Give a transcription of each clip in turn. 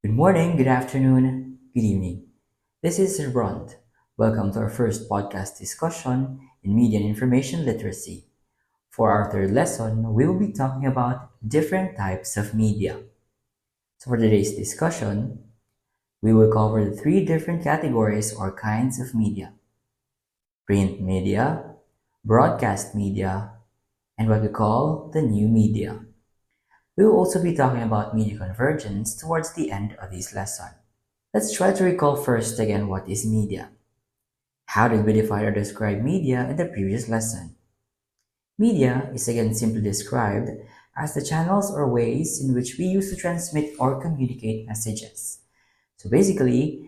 Good morning, good afternoon, good evening. This is Sir Bront. Welcome to our first podcast discussion in media and information literacy. For our third lesson, we will be talking about different types of media. So for today's discussion, we will cover the three different categories or kinds of media: print media, broadcast media, and what we call the new media. We will also be talking about media convergence towards the end of this lesson. Let's try to recall first again what is media. How did we define or describe media in the previous lesson? Media is again simply described as the channels or ways in which we use to transmit or communicate messages. So basically,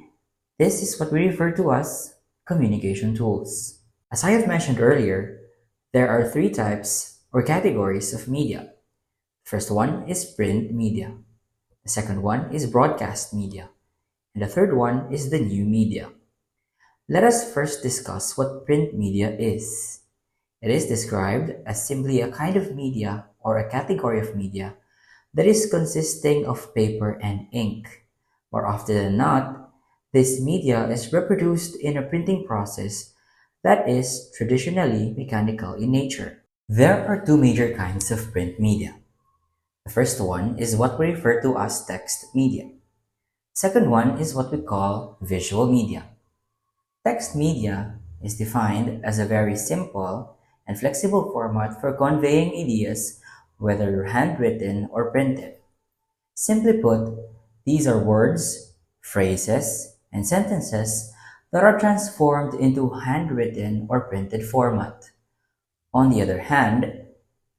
this is what we refer to as communication tools. As I have mentioned earlier, there are three types or categories of media. The first one is print media. The second one is broadcast media. And the third one is the new media. Let us first discuss what print media is. It is described as simply a kind of media or a category of media that is consisting of paper and ink. More often than not, this media is reproduced in a printing process that is traditionally mechanical in nature. There are two major kinds of print media. The first one is what we refer to as text media. Second one is what we call visual media. Text media is defined as a very simple and flexible format for conveying ideas, whether handwritten or printed. Simply put, these are words, phrases, and sentences that are transformed into handwritten or printed format. On the other hand,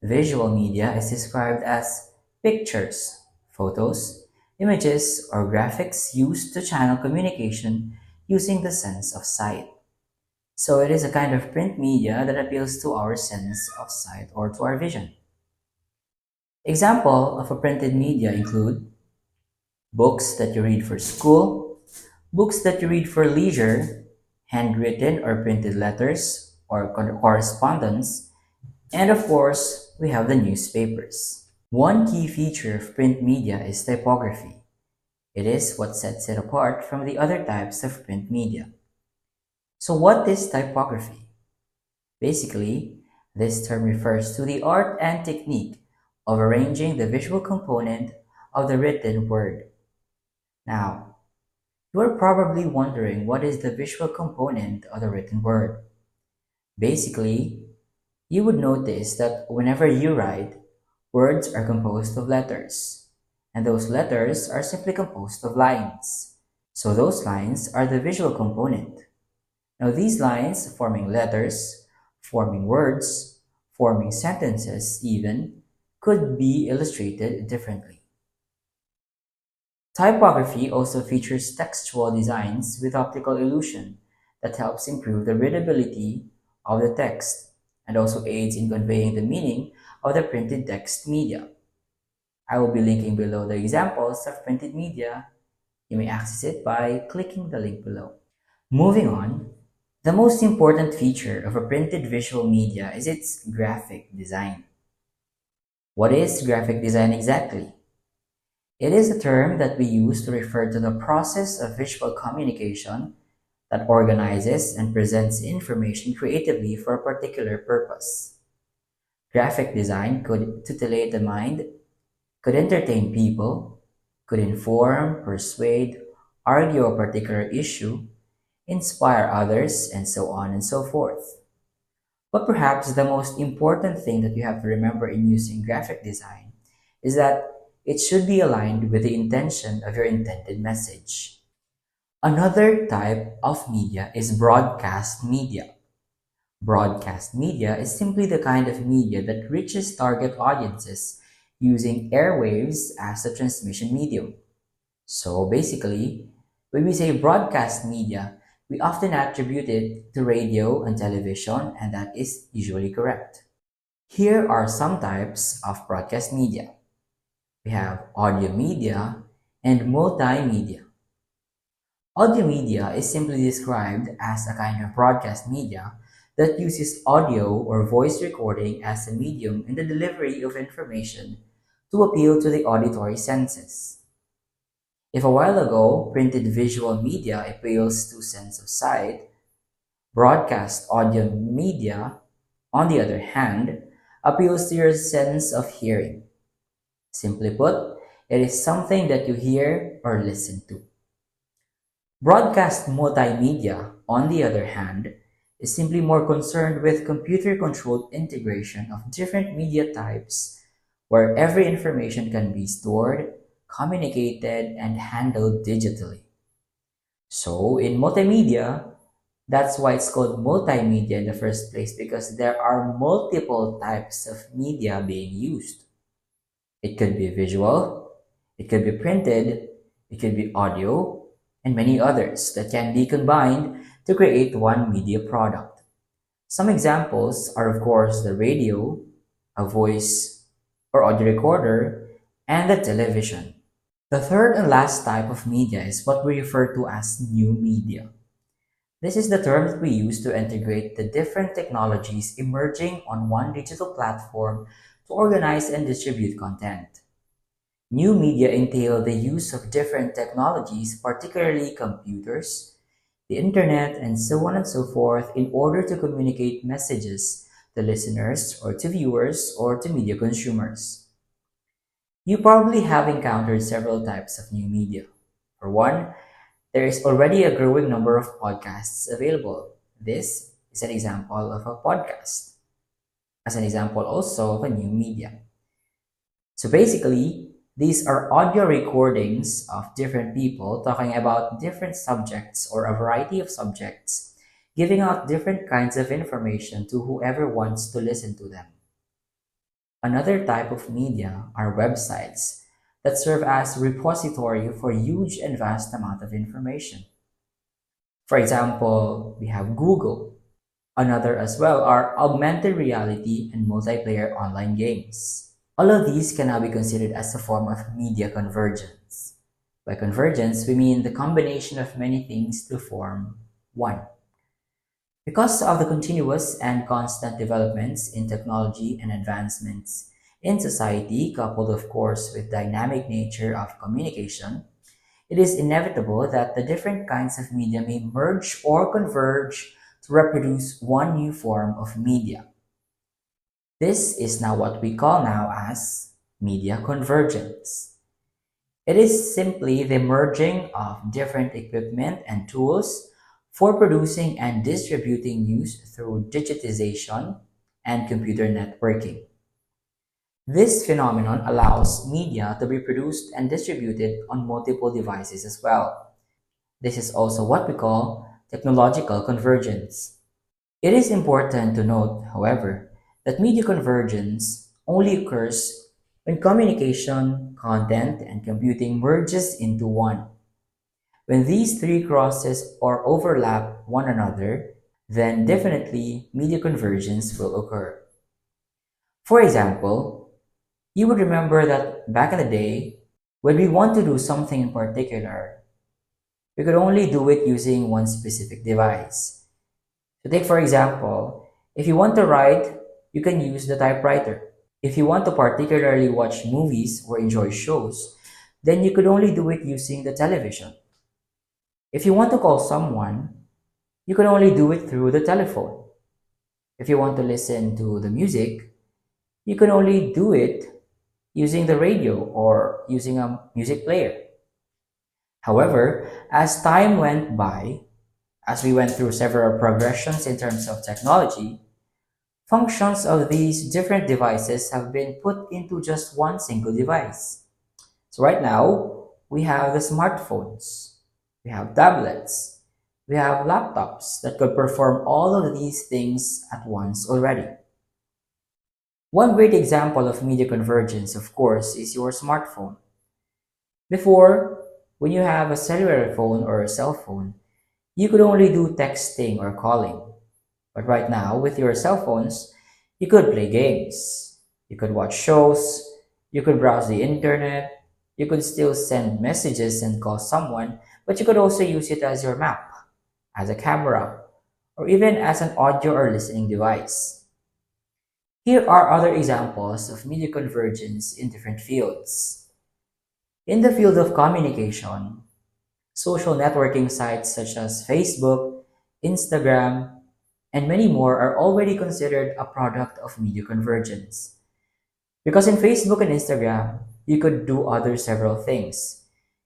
visual media is described as pictures, photos, images, or graphics used to channel communication using the sense of sight. So it is a kind of print media that appeals to our sense of sight or to our vision. Example of a printed media include books that you read for school, books that you read for leisure, handwritten or printed letters or correspondence, and of course, we have the newspapers. One key feature of print media is typography. It is what sets it apart from the other types of print media. So what is typography? Basically, this term refers to the art and technique of arranging the visual component of the written word. Now, you are probably wondering what is the visual component of the written word. Basically, you would notice that whenever you write, words are composed of letters, and those letters are simply composed of lines. So those lines are the visual component. Now these lines forming letters, forming words, forming sentences even, could be illustrated differently. Typography also features textual designs with optical illusion that helps improve the readability of the text and also aids in conveying the meaning of the printed text media. I will be linking below the examples of printed media. You may access it by clicking the link below. Moving on, the most important feature of a printed visual media is its graphic design. What is graphic design exactly? It is a term that we use to refer to the process of visual communication that organizes and presents information creatively for a particular purpose. Graphic design could titillate the mind, could entertain people, could inform, persuade, argue a particular issue, inspire others, and so on and so forth. But perhaps the most important thing that you have to remember in using graphic design is that it should be aligned with the intention of your intended message. Another type of media is broadcast media. Broadcast media is simply the kind of media that reaches target audiences using airwaves as a transmission medium. So basically, when we say broadcast media, we often attribute it to radio and television, and that is usually correct. Here are some types of broadcast media. We have audio media and multimedia. Audio media is simply described as a kind of broadcast media that uses audio or voice recording as a medium in the delivery of information to appeal to the auditory senses. If a while ago printed visual media appeals to sense of sight, broadcast audio media, on the other hand, appeals to your sense of hearing. Simply put, it is something that you hear or listen to. Broadcast multimedia, on the other hand, is simply more concerned with computer-controlled integration of different media types where every information can be stored, communicated, and handled digitally. So, in multimedia, that's why it's called multimedia in the first place because there are multiple types of media being used. It could be visual, it could be printed, it could be audio, and many others that can be combined to create one media product. Some examples are, of course, the radio, a voice or audio recorder, and the television. The third and last type of media is what we refer to as new media. This is the term that we use to integrate the different technologies emerging on one digital platform to organize and distribute content. New media entail the use of different technologies, particularly computers, the internet, and so on and so forth, in order to communicate messages to listeners or to viewers or to media consumers. You probably have encountered several types of new media. For one, there is already a growing number of podcasts available. This is an example of a podcast, as an example also of a new media. So basically, these are audio recordings of different people talking about different subjects or a variety of subjects, giving out different kinds of information to whoever wants to listen to them. Another type of media are websites that serve as repository for huge and vast amount of information. For example, we have Google. Another as well are augmented reality and multiplayer online games. All of these can now be considered as a form of media convergence. By convergence, we mean the combination of many things to form one. Because of the continuous and constant developments in technology and advancements in society, coupled of course with dynamic nature of communication, it is inevitable that the different kinds of media may merge or converge to reproduce one new form of media. This is now what we call now as media convergence. It is simply the merging of different equipment and tools for producing and distributing news through digitization and computer networking. This phenomenon allows media to be produced and distributed on multiple devices as well. This is also what we call technological convergence. It is important to note, however, that media convergence only occurs when communication, content, and computing merges into one. When these three crosses or overlap one another, then definitely media convergence will occur. For example, you would remember that back in the day, when we want to do something in particular, we could only do it using one specific device. So take for example, if you want to write, you can use the typewriter. If you want to particularly watch movies or enjoy shows, then you could only do it using the television. If you want to call someone, you can only do it through the telephone. If you want to listen to the music, you can only do it using the radio or using a music player. However, as time went by, as we went through several progressions in terms of technology, functions of these different devices have been put into just one single device. So right now, we have the smartphones, we have tablets, we have laptops that could perform all of these things at once already. One great example of media convergence, of course, is your smartphone. Before, when you have a cellular phone or a cell phone, you could only do texting or calling. But right now, with your cell phones, you could play games, you could watch shows, you could browse the internet, you could still send messages and call someone, but you could also use it as your map, as a camera, or even as an audio or listening device. Here are other examples of media convergence in different fields. In the field of communication, social networking sites such as Facebook, Instagram, and many more are already considered a product of media convergence. Because in Facebook and Instagram, you could do other several things.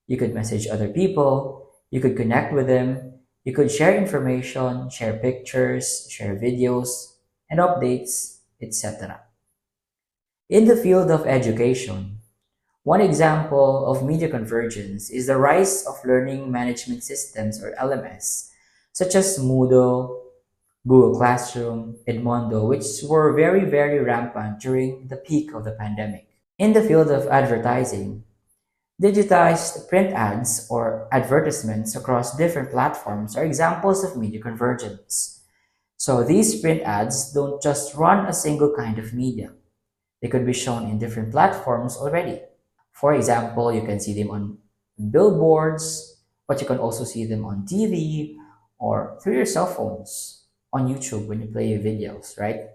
You could message other people, you could connect with them, you could share information, share pictures, share videos, and updates, etc. In the field of education, one example of media convergence is the rise of learning management systems or LMS, such as Moodle, Google Classroom, Edmodo, which were very rampant during the peak of the pandemic. In the field of advertising, digitized print ads or advertisements across different platforms are examples of media convergence. So these print ads don't just run a single kind of media. They could be shown in different platforms already. For example, you can see them on billboards, but you can also see them on TV or through your cell phones on YouTube when you play your videos, right?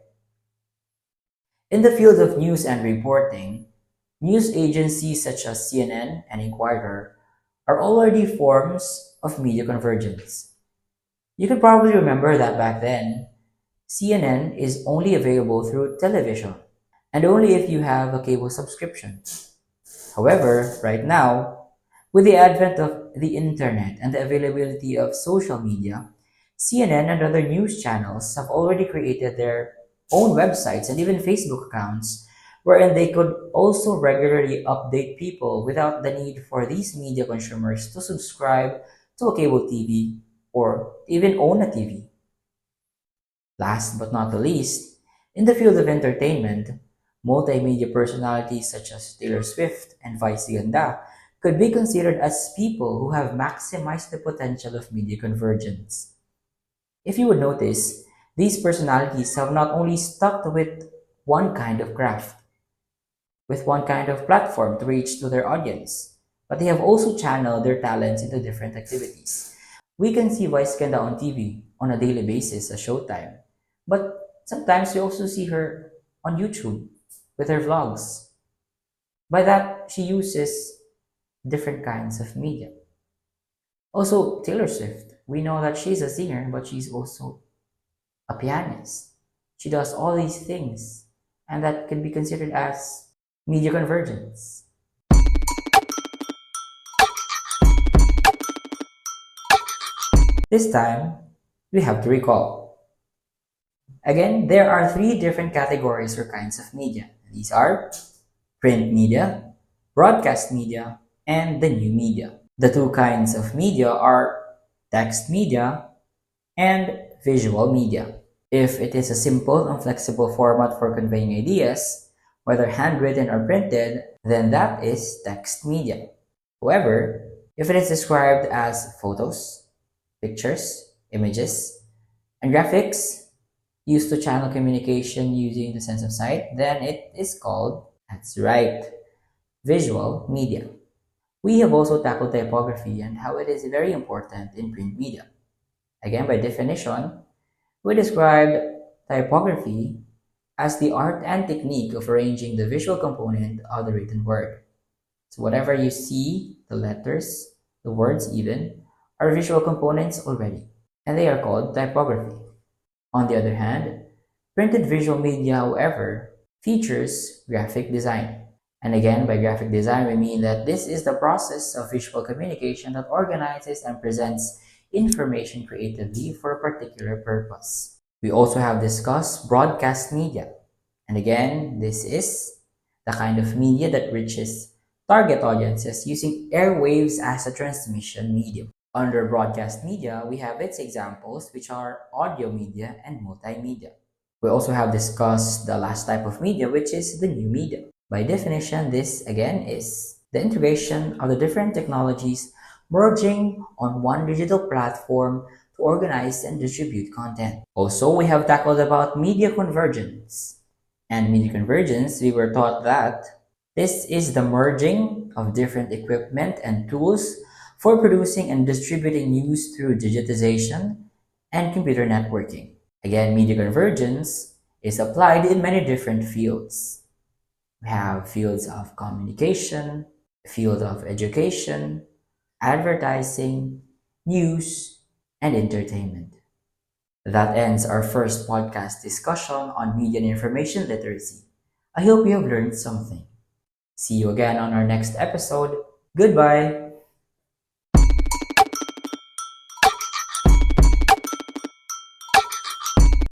In the field of news and reporting, news agencies such as CNN and Inquirer are already forms of media convergence. You can probably remember that back then, CNN is only available through television and only if you have a cable subscription. However, right now, with the advent of the internet and the availability of social media, CNN and other news channels have already created their own websites and even Facebook accounts wherein they could also regularly update people without the need for these media consumers to subscribe to a cable TV or even own a TV. Last but not the least, in the field of entertainment, multimedia personalities such as Taylor Swift and Vice Ganda could be considered as people who have maximized the potential of media convergence. If you would notice, these personalities have not only stuck with one kind of craft, with one kind of platform to reach to their audience, but they have also channeled their talents into different activities. We can see Vice Ganda on TV on a daily basis as Showtime, but sometimes we also see her on YouTube with her vlogs. By that, she uses different kinds of media. Also, Taylor Swift, we know that she's a singer, but she's also a pianist. She does all these things, and that can be considered as media convergence. This time, we have to recall. Again, there are three different categories or kinds of media. These are print media, broadcast media, and the new media. The two kinds of media are text media and visual media. If it is a simple and flexible format for conveying ideas, whether handwritten or printed, then that is text media. However, if it is described as photos, pictures, images, and graphics used to channel communication using the sense of sight, then it is called, that's right, visual media. We have also tackled typography and how it is very important in print media. Again, by definition, we described typography as the art and technique of arranging the visual component of the written word. So whatever you see, the letters, the words even, are visual components already, and they are called typography. On the other hand, printed visual media, however, features graphic design. And again, by graphic design, we mean that this is the process of visual communication that organizes and presents information creatively for a particular purpose. We also have discussed broadcast media. And again, this is the kind of media that reaches target audiences using airwaves as a transmission medium. Under broadcast media, we have its examples, which are audio media and multimedia. We also have discussed the last type of media, which is the new media. By definition, this again is the integration of the different technologies merging on one digital platform to organize and distribute content. Also, we have tackled about media convergence. And media convergence, we were taught that this is the merging of different equipment and tools for producing and distributing news through digitization and computer networking. Again, media convergence is applied in many different fields. We have fields of communication, the field of education, advertising, news, and entertainment. That ends our first podcast discussion on media and information literacy. I hope you have learned something. See you again on our next episode. Goodbye.